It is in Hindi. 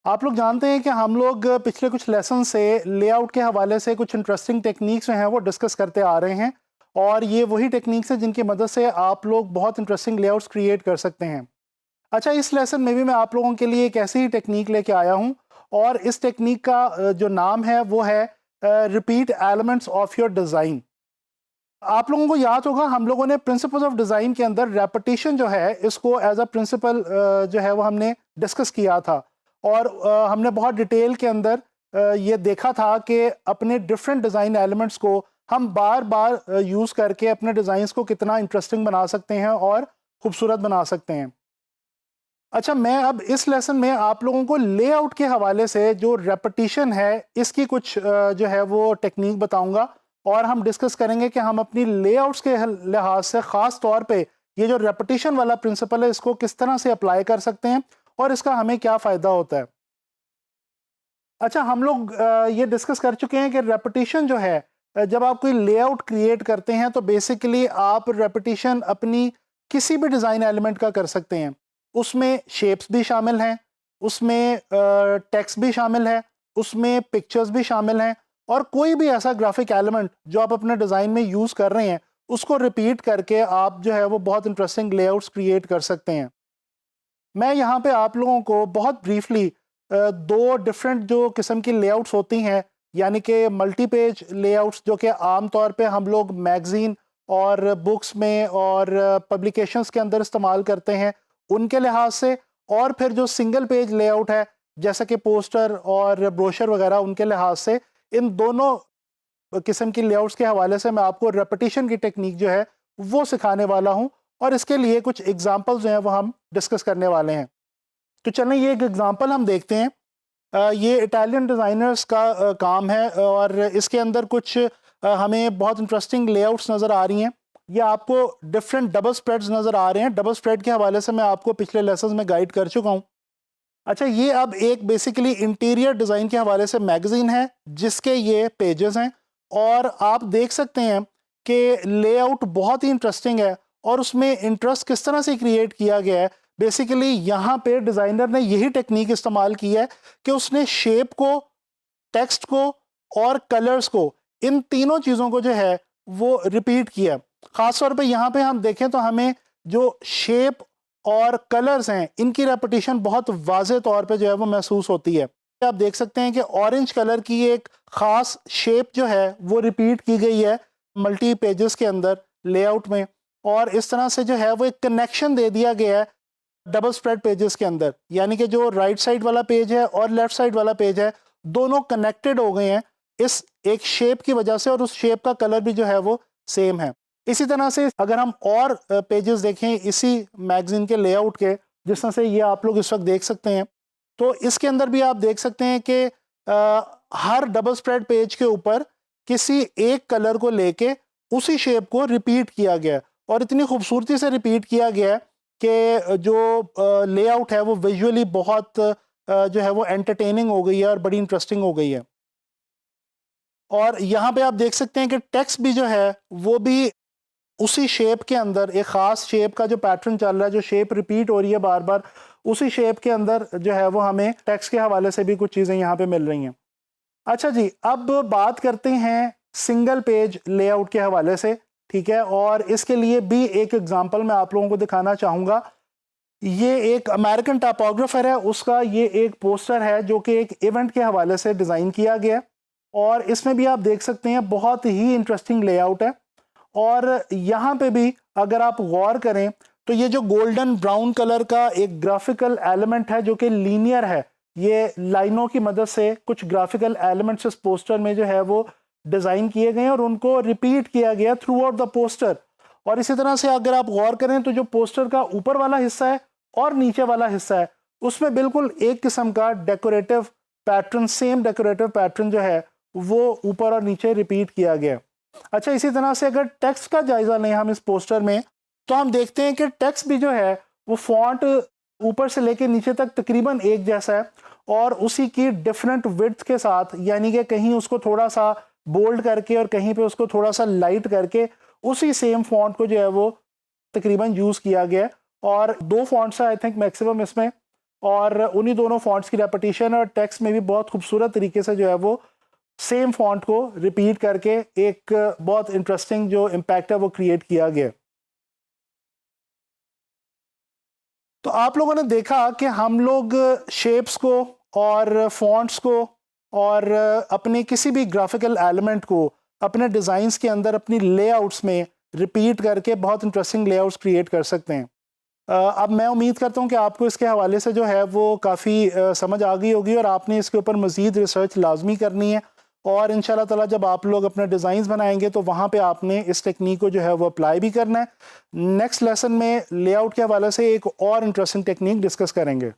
आप लोग जानते हैं कि हम लोग पिछले कुछ लेसन से लेआउट के हवाले से कुछ इंटरेस्टिंग टेक्निक्स जो हैं वो डिस्कस करते आ रहे हैं, और ये वही टेक्निक्स हैं जिनकी मदद से आप लोग बहुत इंटरेस्टिंग लेआउट्स क्रिएट कर सकते हैं। अच्छा, इस लेसन में भी मैं आप लोगों के लिए एक ऐसी ही टेक्निक लेके आया हूँ, और इस टेक्निक का जो नाम है वो है repeat elements of your design. आप लोगों को याद होगा, हम लोगों ने प्रिंसिपल्स ऑफ डिज़ाइन के अंदर रेपिटेशन जो है इसको एज अ प्रिंसिपल जो है वो हमने डिस्कस किया था, और हमने बहुत डिटेल के अंदर ये देखा था कि अपने डिफरेंट डिज़ाइन एलिमेंट्स को हम बार बार यूज़ करके अपने डिज़ाइंस को कितना इंटरेस्टिंग बना सकते हैं और खूबसूरत बना सकते हैं। अच्छा, मैं अब इस लेसन में आप लोगों को लेआउट के हवाले से जो रेपिटेशन है इसकी कुछ जो है वो टेक्निक बताऊंगा, और हम डिस्कस करेंगे कि हम अपनी लेआउट्स के लिहाज से ख़ास तौर पे ये जो रेपिटेशन वाला प्रिंसिपल है इसको किस तरह से अप्लाई कर सकते हैं और इसका हमें क्या फ़ायदा होता है। अच्छा, हम लोग ये डिस्कस कर चुके हैं कि रेपिटेशन जो है, जब आप कोई लेआउट क्रिएट करते हैं तो बेसिकली आप रेपिटेशन अपनी किसी भी डिज़ाइन एलिमेंट का कर सकते हैं। उसमें शेप्स भी शामिल हैं, उसमें टेक्स्ट भी शामिल है, उसमें पिक्चर्स भी शामिल हैं, और कोई भी ऐसा ग्राफिक एलिमेंट जो आप अपने डिज़ाइन में यूज़ कर रहे हैं उसको रिपीट करके आप जो है वो बहुत इंटरेस्टिंग लेआउट्स क्रिएट कर सकते हैं। मैं यहाँ पे आप लोगों को बहुत ब्रीफली दो डिफरेंट जो किस्म की लेआउट्स होती हैं, यानी कि मल्टी पेज लेआउट्स जो कि आम तौर पे हम लोग मैगज़ीन और बुक्स में और पब्लिकेशंस के अंदर इस्तेमाल करते हैं, उनके लिहाज से, और फिर जो सिंगल पेज लेआउट है जैसा कि पोस्टर और ब्रोशर वगैरह, उनके लिहाज से, इन दोनों किस्म की लेआउट्स के हवाले से मैं आपको रेपिटेशन की टेक्निक जो है वो सिखाने वाला हूँ, और इसके लिए कुछ एग्जांपल्स जो हैं वो हम डिस्कस करने वाले हैं। तो चलें, ये एक एग्जांपल हम देखते हैं। ये इटालियन डिज़ाइनर्स का काम है, और इसके अंदर कुछ हमें बहुत इंटरेस्टिंग लेआउट्स नज़र आ रही हैं। ये आपको डिफरेंट डबल स्प्रेड्स नज़र आ रहे हैं। डबल स्प्रेड के हवाले से मैं आपको पिछले लेसन में गाइड कर चुका हूँ। अच्छा, ये अब एक बेसिकली इंटीरियर डिज़ाइन के हवाले से मैगज़ीन है जिसके ये पेजेस हैं, और आप देख सकते हैं कि लेआउट बहुत ही इंटरेस्टिंग है, और उसमें इंटरेस्ट किस तरह से क्रिएट किया गया है। बेसिकली यहाँ पे डिज़ाइनर ने यही टेक्निक इस्तेमाल की है कि उसने शेप को, टेक्स्ट को और कलर्स को, इन तीनों चीज़ों को जो है वो रिपीट किया। ख़ास तौर पे यहाँ पे हम देखें तो हमें जो शेप और कलर्स हैं इनकी रेपिटेशन बहुत वाज़े तौर पे जो है वो महसूस होती है। आप देख सकते हैं कि ऑरेंज कलर की एक ख़ास शेप जो है वो रिपीट की गई है मल्टी पेजेस के अंदर लेआउट में, और इस तरह से जो है वो एक कनेक्शन दे दिया गया है डबल स्प्रेड पेजेस के अंदर, यानी कि जो राइट साइड वाला पेज है और लेफ्ट साइड वाला पेज है दोनों कनेक्टेड हो गए हैं इस एक शेप की वजह से, और उस शेप का कलर भी जो है वो सेम है। इसी तरह से अगर हम और पेजेस देखें इसी मैगज़ीन के लेआउट के, जिस तरह से ये आप लोग इस वक्त देख सकते हैं, तो इसके अंदर भी आप देख सकते हैं कि हर डबल स्प्रेड पेज के ऊपर किसी एक कलर को लेके उसी शेप को रिपीट किया गया, और इतनी खूबसूरती से रिपीट किया गया है कि जो लेआउट है वो विजुअली बहुत जो है वो एंटरटेनिंग हो गई है और बड़ी इंटरेस्टिंग हो गई है। और यहाँ पे आप देख सकते हैं कि टेक्स्ट भी जो है वो भी उसी शेप के अंदर, एक ख़ास शेप का जो पैटर्न चल रहा है, जो शेप रिपीट हो रही है बार बार, उसी शेप के अंदर जो है वो हमें टेक्स्ट के हवाले से भी कुछ चीज़ें यहाँ पे मिल रही हैं। अच्छा जी, अब बात करते हैं सिंगल पेज लेआउट के हवाले से, ठीक है, और इसके लिए भी एक एग्जांपल मैं आप लोगों को दिखाना चाहूँगा। ये एक अमेरिकन टाइपोग्राफर है, उसका ये एक पोस्टर है जो कि एक इवेंट के हवाले से डिज़ाइन किया गया, और इसमें भी आप देख सकते हैं बहुत ही इंटरेस्टिंग लेआउट है। और यहाँ पे भी अगर आप गौर करें तो ये जो गोल्डन ब्राउन कलर का एक ग्राफिकल एलिमेंट है जो कि लीनियर है, ये लाइनों की मदद से कुछ ग्राफिकल एलिमेंट्स इस पोस्टर में जो है वो डिज़ाइन किए गए हैं और उनको रिपीट किया गया थ्रू आउट द पोस्टर। और इसी तरह से अगर आप गौर करें तो जो पोस्टर का ऊपर वाला हिस्सा है और नीचे वाला हिस्सा है उसमें बिल्कुल एक किस्म का decorative pattern, same decorative pattern जो है वो ऊपर और नीचे रिपीट किया गया। अच्छा, इसी तरह से अगर टेक्स्ट का जायज़ा लें हम इस पोस्टर में, तो हम देखते हैं कि टेक्स्ट भी जो है वो फॉन्ट ऊपर से लेके नीचे तक तकरीबन एक जैसा है, और उसी की डिफरेंट विड्थ के साथ, यानी कि कहीं उसको थोड़ा सा बोल्ड करके और कहीं पे उसको थोड़ा सा लाइट करके उसी सेम फॉन्ट को जो है वो तकरीबन यूज़ किया गया है। और 2 फॉन्ट्स है आई थिंक मैक्सिमम इसमें, और उन्हीं दोनों फॉन्ट्स की रेपिटेशन और टेक्स्ट में भी बहुत खूबसूरत तरीके से जो है वो सेम फॉन्ट को रिपीट करके एक बहुत इंटरेस्टिंग जो इम्पैक्ट है वो क्रिएट किया गया। तो आप लोगों ने देखा कि हम लोग शेप्स को और फॉन्ट्स को और अपने किसी भी ग्राफिकल एलिमेंट को अपने डिज़ाइंस के अंदर अपनी लेआउट्स में रिपीट करके बहुत इंटरेस्टिंग लेआउट्स क्रिएट कर सकते हैं। अब मैं उम्मीद करता हूँ कि आपको इसके हवाले से जो है वो काफ़ी समझ आ गई होगी, और आपने इसके ऊपर मज़ीद रिसर्च लाजमी करनी है। और इंशाल्लाह ताला जब आप लोग अपने डिज़ाइंस बनाएंगे तो वहाँ पे आपने इस टेक्निक को जो है वो अप्लाई भी करना है। नेक्स्ट लेसन में लेआउट के हवाले से एक और इंटरेस्टिंग टेक्निक डिस्कस करेंगे।